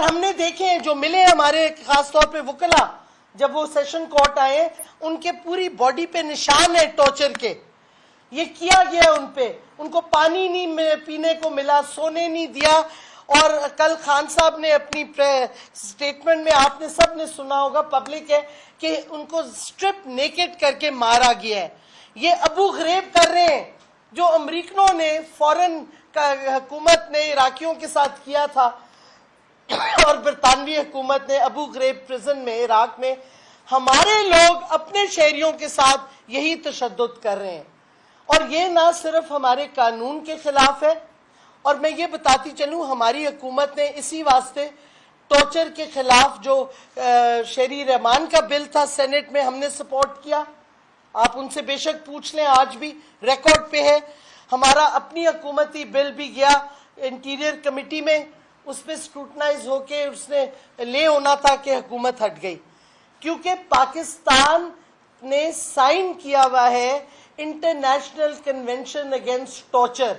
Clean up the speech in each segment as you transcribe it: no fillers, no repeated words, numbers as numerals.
ہم نے دیکھے ہیں جو ملے ہمارے خاص طور پہ وکلا جب وہ سیشن کورٹ آئے ان کے پوری باڈی پہ نشان ہے ٹارچر کے. یہ کیا گیا ان پہ, ان کو پانی نہیں پینے کو ملا, سونے نہیں دیا. اور کل خان صاحب نے اپنی سٹیٹمنٹ میں آپ نے سب نے سنا ہوگا, پبلک ہے, کہ ان کو سٹرپ نیکڈ کر کے مارا گیا ہے. یہ ابو غریب کر رہے ہیں جو امریکنوں نے فورن کا حکومت نے عراقیوں کے ساتھ کیا تھا اور برطانوی حکومت نے ابو غریب پریزن میں عراق میں. ہمارے لوگ اپنے شہریوں کے ساتھ یہی تشدد کر رہے ہیں, اور یہ نہ صرف ہمارے قانون کے خلاف ہے, اور میں یہ بتاتی چلوں ہماری حکومت نے اسی واسطے ٹارچر کے خلاف جو شہری رحمان کا بل تھا سینٹ میں ہم نے سپورٹ کیا. آپ ان سے بے شک پوچھ لیں, آج بھی ریکارڈ پہ ہے. ہمارا اپنی حکومتی بل بھی گیا انٹیریئر کمیٹی میں, اس پہ سکروٹنائز ہو کے اس نے لے ہونا تھا کہ حکومت ہٹ گئی, کیونکہ پاکستان نے سائن کیا ہوا ہے انٹرنیشنل کنونشن اگینسٹ ٹارچر.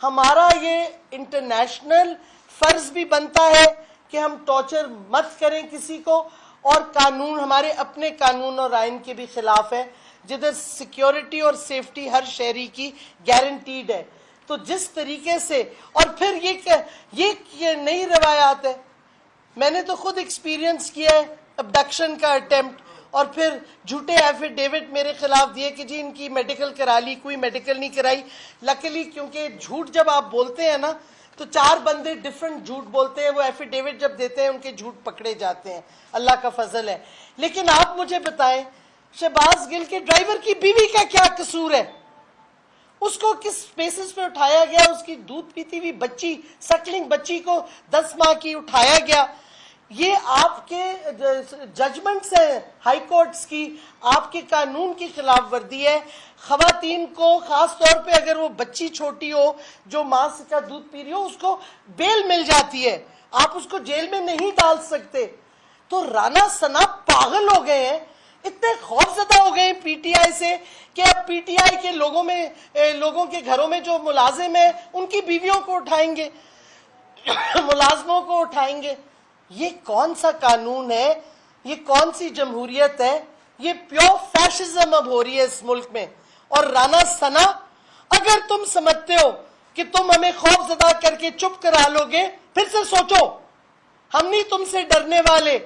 ہمارا یہ انٹرنیشنل فرض بھی بنتا ہے کہ ہم ٹارچر مت کریں کسی کو, اور قانون ہمارے اپنے قانون اور آئین کے بھی خلاف ہے جدھر سیکیورٹی اور سیفٹی ہر شہری کی گارنٹیڈ ہے. تو جس طریقے سے, اور پھر یہ نئی روایات ہے, میں نے تو خود ایکسپیرینس کیا ہے ابڈکشن کا اٹیمپٹ, اور پھر جھوٹے ایفیڈیوٹ میرے خلاف دیے کہ جی ان کی میڈیکل کرا لی, کوئی میڈیکل نہیں کرائی. لکیلی کیونکہ جھوٹ جب آپ بولتے ہیں نا تو 4 بندے ڈیفرنٹ جھوٹ بولتے ہیں, وہ ایفیڈیوٹ جب دیتے ہیں ان کے جھوٹ پکڑے جاتے ہیں, اللہ کا فضل ہے. لیکن آپ مجھے بتائیں شہباز گل کے ڈرائیور کی بیوی کا کیا قصور ہے؟ اس کو کس بیسس پہ اٹھایا گیا؟ اس کی دودھ پیتی ہوئی بچی, سکلنگ بچی کو 10 ماہ کی اٹھایا گیا. یہ آپ کے ججمنٹس ہیں ہائی کورٹس کی, آپ کے قانون کی خلاف ورزی ہے. خواتین کو خاص طور پہ اگر وہ بچی چھوٹی ہو جو ماں سے کا دودھ پی رہی ہو, اس کو بیل مل جاتی ہے, آپ اس کو جیل میں نہیں ڈال سکتے. تو رانا ثنا پاگل ہو گئے ہیں, اتنے خوف زدہ ہو گئے ہیں پی ٹی آئی سے کہ اب پی ٹی آئی کے لوگوں کے گھروں میں جو ملازم ہیں ان کی بیویوں کو اٹھائیں گے, ملازموں کو اٹھائیں گے. یہ کون سا قانون ہے؟ یہ کون سی جمہوریت ہے؟ یہ پیور فیشزم اب ہو رہی ہے اس ملک میں. اور رانا ثنا, اگر تم سمجھتے ہو کہ تم ہمیں خوف زدہ کر کے چپ کرا لو گے, پھر سے سوچو. ہم نہیں تم سے ڈرنے والے,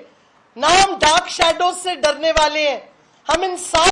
نہ ہم ڈارک شیڈوز سے ڈرنے والے ہیں, ہم انسان